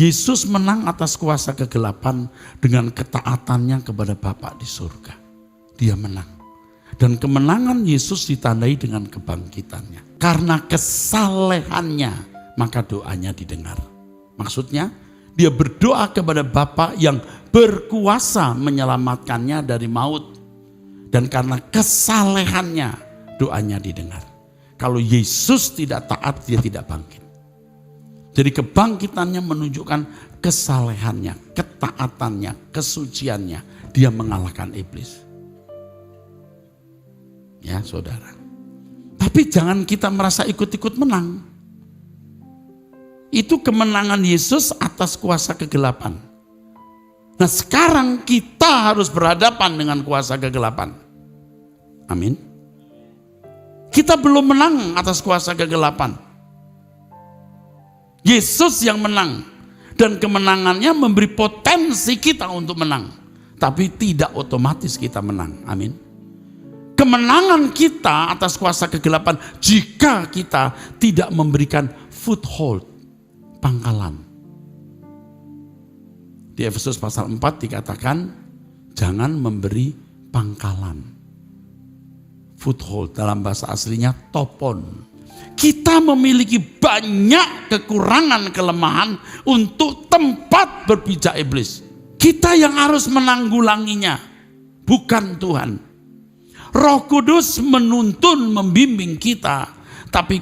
Yesus menang atas kuasa kegelapan dengan ketaatannya kepada Bapa di surga. Dia menang. Dan kemenangan Yesus ditandai dengan kebangkitannya. Karena kesalehannya, maka doanya didengar. Maksudnya, dia berdoa kepada Bapa yang berkuasa menyelamatkannya dari maut. Dan karena kesalehannya, doanya didengar. Kalau Yesus tidak taat, dia tidak bangkit. Jadi kebangkitannya menunjukkan kesalehannya, ketaatannya, kesuciannya. Dia mengalahkan iblis. Ya saudara. Tapi jangan kita merasa ikut-ikut menang. Itu kemenangan Yesus atas kuasa kegelapan. Nah sekarang kita harus berhadapan dengan kuasa kegelapan. Amin. Kita belum menang atas kuasa kegelapan. Yesus yang menang. Dan kemenangannya memberi potensi kita untuk menang. Tapi tidak otomatis kita menang. Amin. Kemenangan kita atas kuasa kegelapan jika kita tidak memberikan foothold, pangkalan. Di Efesus pasal 4 dikatakan jangan memberi pangkalan. Foothold dalam bahasa aslinya topon. Kita memiliki banyak kekurangan, kelemahan untuk tempat berpijak iblis. Kita yang harus menanggulanginya, bukan Tuhan. Roh Kudus menuntun, membimbing kita, tapi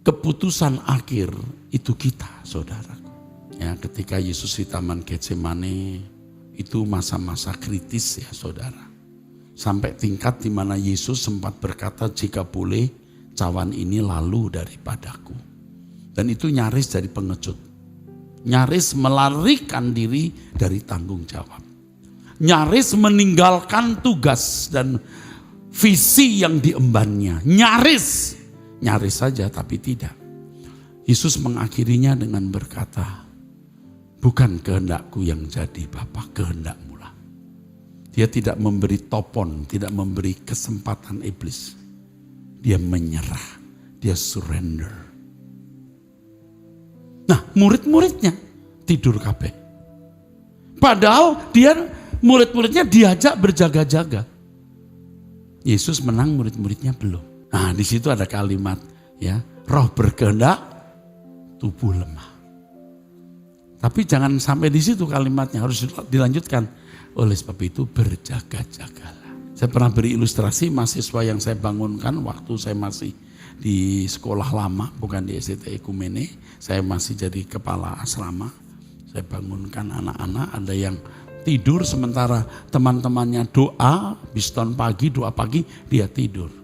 keputusan akhir itu kita, saudara. Ya, ketika Yesus di Taman Getsemane, itu masa-masa kritis ya, saudara. Sampai tingkat di mana Yesus sempat berkata, jika boleh, cawan ini lalu daripadaku. Dan itu nyaris dari pengecut. Nyaris melarikan diri dari tanggung jawab. Nyaris meninggalkan tugas dan visi yang diembannya. Nyaris saja tapi tidak. Yesus mengakhirinya dengan berkata, bukan kehendakku yang jadi Bapa, kehendakmu lah. Dia tidak memberi topon, tidak memberi kesempatan iblis. Dia menyerah, dia surrender. Nah, murid-muridnya tidur kabeh. Padahal murid-muridnya diajak berjaga-jaga. Yesus menang, murid-muridnya belum. Nah, di situ ada kalimat ya, roh berkehendak, tubuh lemah. Tapi jangan sampai di situ kalimatnya, harus dilanjutkan. Oleh sebab itu berjaga-jagalah. Saya pernah beri ilustrasi mahasiswa yang saya bangunkan waktu saya masih di sekolah lama, bukan di SDT Ekumene. Saya masih jadi kepala asrama. Saya bangunkan anak-anak, ada yang tidur sementara teman-temannya doa, biston pagi, doa pagi, dia tidur.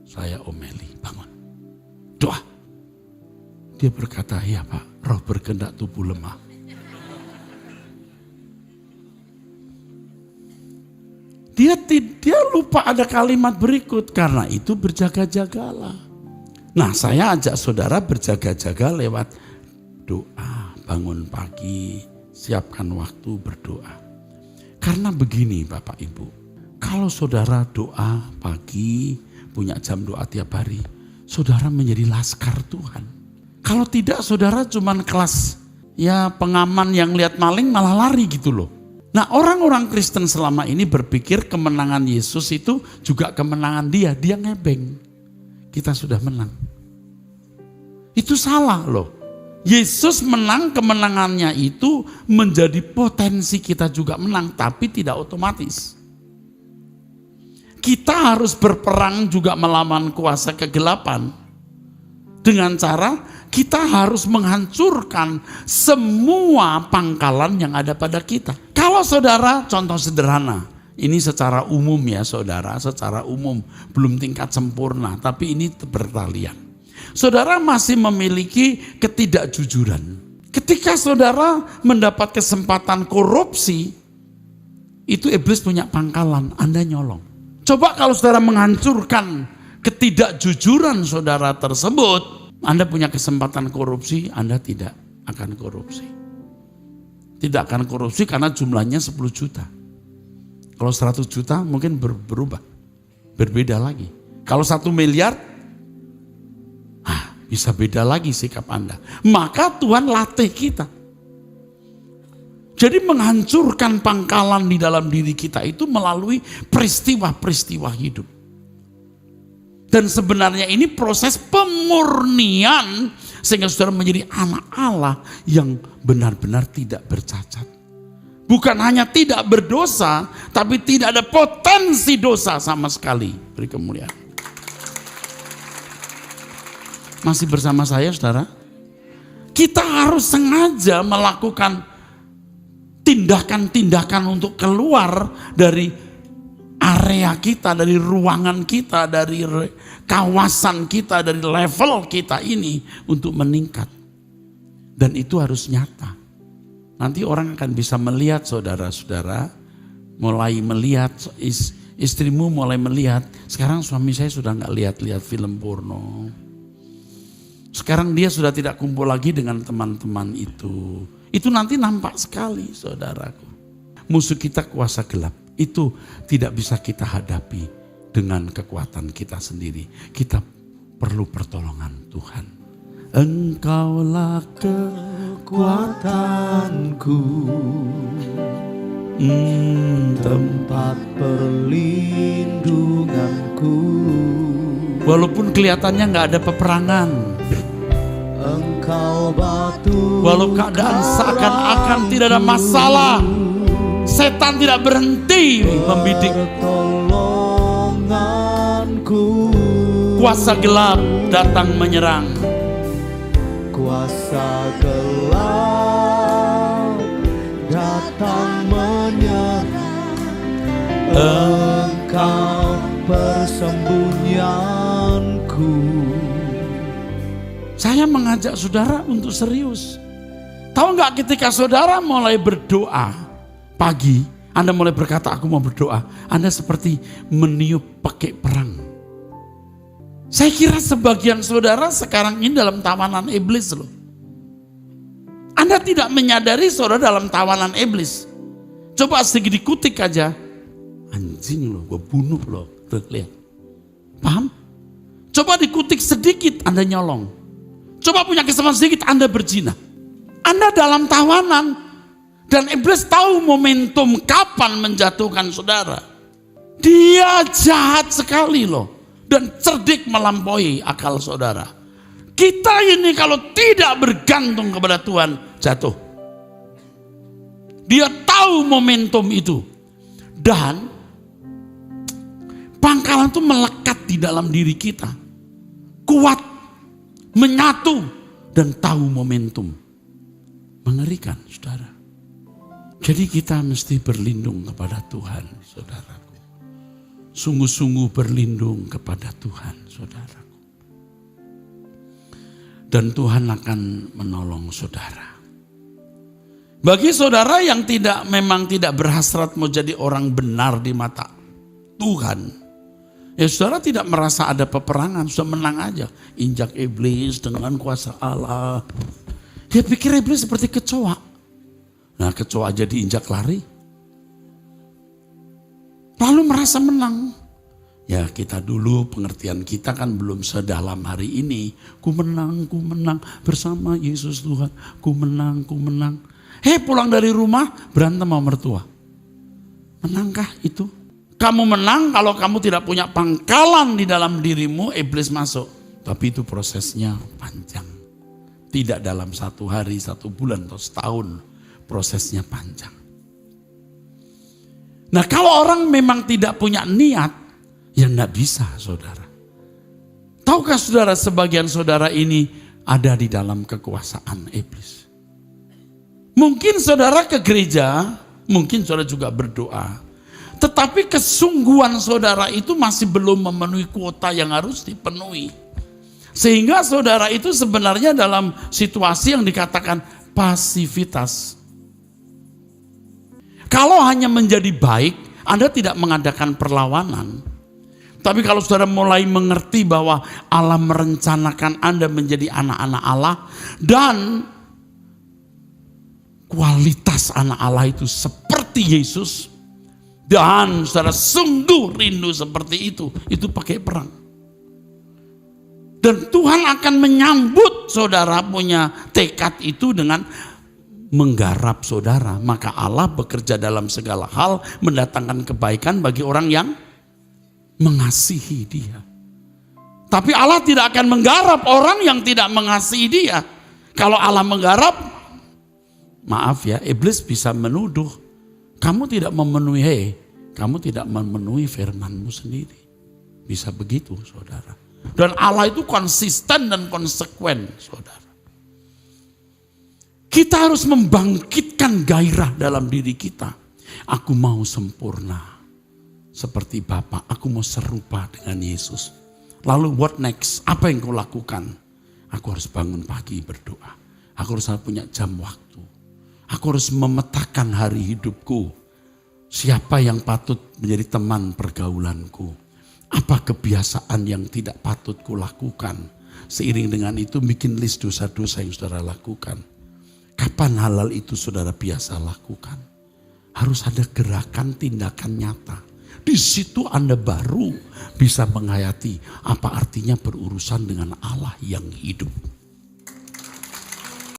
Saya omeli, bangun, doa. Dia berkata, ya Pak, roh berkehendak tubuh lemah. Dia lupa ada kalimat berikut, karena itu berjaga-jagalah. Nah, saya ajak saudara berjaga-jaga lewat doa, bangun pagi, siapkan waktu berdoa. Karena begini Bapak Ibu, kalau saudara doa pagi, punya jam doa tiap hari, saudara menjadi laskar Tuhan. Kalau tidak, saudara cuman kelas ya pengaman yang lihat maling malah lari gitu loh. Nah, orang-orang Kristen selama ini berpikir kemenangan Yesus itu juga kemenangan dia ngebeng. Kita sudah menang. Itu salah loh. Yesus menang, kemenangannya itu menjadi potensi kita juga menang, tapi tidak otomatis. Kita harus berperang juga melawan kuasa kegelapan. Dengan cara kita harus menghancurkan semua pangkalan yang ada pada kita. Kalau saudara, contoh sederhana, ini secara umum ya saudara, secara umum, belum tingkat sempurna, tapi ini bertalian. Saudara masih memiliki ketidakjujuran. Ketika saudara mendapat kesempatan korupsi, itu iblis punya pangkalan, Anda nyolong. Coba kalau saudara menghancurkan ketidakjujuran saudara tersebut, Anda punya kesempatan korupsi, Anda tidak akan korupsi. Tidak akan korupsi karena jumlahnya 10 juta. Kalau 100 juta mungkin berubah, berbeda lagi. Kalau 1 miliar, bisa beda lagi sikap Anda. Maka Tuhan latih kita. Jadi menghancurkan pangkalan di dalam diri kita itu melalui peristiwa-peristiwa hidup. Dan sebenarnya ini proses pemurnian sehingga saudara menjadi anak Allah yang benar-benar tidak bercacat. Bukan hanya tidak berdosa, tapi tidak ada potensi dosa sama sekali. Beri kemuliaan. Masih bersama saya saudara? Kita harus sengaja melakukan tindakan-tindakan untuk keluar dari area kita, dari ruangan kita, dari kawasan kita, dari level kita ini untuk meningkat. Dan itu harus nyata. Nanti orang akan bisa melihat saudara-saudara, mulai melihat, istrimu mulai melihat, sekarang suami saya sudah gak lihat-lihat film porno. Sekarang dia sudah tidak kumpul lagi dengan teman-teman itu. Itu nanti nampak sekali saudaraku. Musuh kita kuasa gelap. Itu tidak bisa kita hadapi dengan kekuatan kita sendiri. Kita perlu pertolongan Tuhan. Engkaulah kekuatanku, tempat perlindunganku. Walaupun kelihatannya gak ada peperangan, Engkau batu, walau keadaan seakan-akan tidak ada masalah, setan tidak berhenti membidik. Pertolonganku, Kuasa gelap datang menyerang. kuasa gelap datang menyerang. Engkau persembunyianku. Saya mengajak saudara untuk serius. Tahu nggak ketika saudara mulai berdoa pagi, Anda mulai berkata aku mau berdoa, Anda seperti meniup pakai perang. Saya kira sebagian saudara sekarang ini dalam tawanan iblis loh. Anda tidak menyadari saudara dalam tawanan iblis. Coba sedikit dikutik aja. Anjing loh, gue bunuh loh. Tuh, lihat. Paham? Coba dikutik sedikit, Anda nyolong. Coba punya kesempatan sedikit, Anda berzina. Anda dalam tawanan. Dan iblis tahu momentum kapan menjatuhkan saudara. Dia jahat sekali loh. Dan cerdik melampaui akal saudara. Kita ini kalau tidak bergantung kepada Tuhan, jatuh. Dia tahu momentum itu. Dan pangkalan itu melekat di dalam diri kita. Kuat, menyatu, dan tahu momentum. Mengerikan, saudara. Jadi kita mesti berlindung kepada Tuhan, saudaraku. Sungguh-sungguh berlindung kepada Tuhan, saudaraku. Dan Tuhan akan menolong saudara. Bagi saudara yang memang tidak berhasrat mau jadi orang benar di mata Tuhan, ya saudara tidak merasa ada peperangan, sudah menang aja. Injak iblis dengan kuasa Allah. Dia pikir iblis seperti kecoa. Nah kecoa aja diinjak lari. Lalu merasa menang. Ya kita dulu pengertian kita kan belum sedalam hari ini. Ku menang bersama Yesus Tuhan. Ku menang. Pulang dari rumah berantem sama mertua. Menangkah itu? Kamu menang kalau kamu tidak punya pangkalan di dalam dirimu, iblis masuk. Tapi itu prosesnya panjang. Tidak dalam 1 hari, 1 bulan atau setahun. Prosesnya panjang. Nah kalau orang memang tidak punya niat, ya enggak bisa saudara. Tahukah saudara sebagian saudara ini ada di dalam kekuasaan iblis. Mungkin saudara ke gereja, mungkin saudara juga berdoa. Tetapi kesungguhan saudara itu masih belum memenuhi kuota yang harus dipenuhi. Sehingga saudara itu sebenarnya dalam situasi yang dikatakan pasivitas. Kalau hanya menjadi baik, Anda tidak mengadakan perlawanan. Tapi kalau saudara mulai mengerti bahwa Allah merencanakan Anda menjadi anak-anak Allah. Dan kualitas anak Allah itu seperti Yesus. Dan saudara sungguh rindu seperti itu pakai perang. Dan Tuhan akan menyambut saudara punya tekad itu dengan menggarap saudara. Maka Allah bekerja dalam segala hal mendatangkan kebaikan bagi orang yang mengasihi dia. Tapi Allah tidak akan menggarap orang yang tidak mengasihi dia. Kalau Allah menggarap, maaf ya, iblis bisa menuduh. Kamu tidak memenuhi firman-Mu sendiri. Bisa begitu saudara. Dan Allah itu konsisten dan konsekuen saudara. Kita harus membangkitkan gairah dalam diri kita. Aku mau sempurna seperti Bapa. Aku mau serupa dengan Yesus. Lalu what next? Apa yang kau lakukan? Aku harus bangun pagi berdoa. Aku harus punya jam waktu. Aku harus memetakan hari hidupku. Siapa yang patut menjadi teman pergaulanku? Apa kebiasaan yang tidak patut kulakukan? Seiring dengan itu bikin list dosa-dosa yang saudara lakukan. Kapan halal itu saudara biasa lakukan? Harus ada gerakan tindakan nyata. Di situ Anda baru bisa menghayati apa artinya berurusan dengan Allah yang hidup.